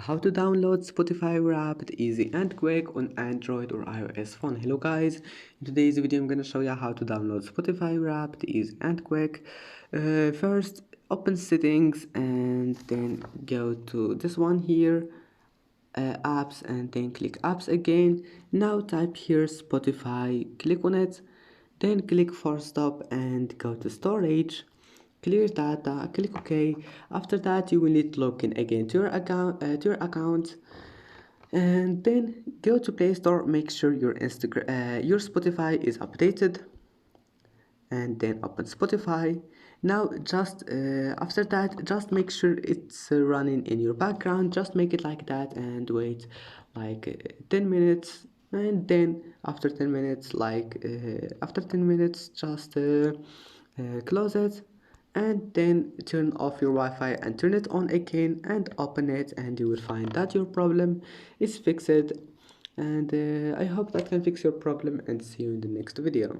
How to download Spotify Wrapped easy and quick on Android or iOS phone. Hello guys, in today's video I'm gonna show you how to download Spotify Wrapped easy and quick. First open settings and then go to this one here, apps, and then click apps again. Now type here Spotify, click on it, then click force stop and go to storage, clear data, click OK. After that you will need to log in again to your account, and then go to Play Store, make sure your Spotify is updated, and then open Spotify. Now just after that, just make sure it's running in your background. Just make it like that and wait like 10 minutes, and then after 10 minutes just close it, and then turn off your Wi-Fi and turn it on again and open it, and you will find that your problem is fixed. And I hope that can fix your problem, and see you in the next video.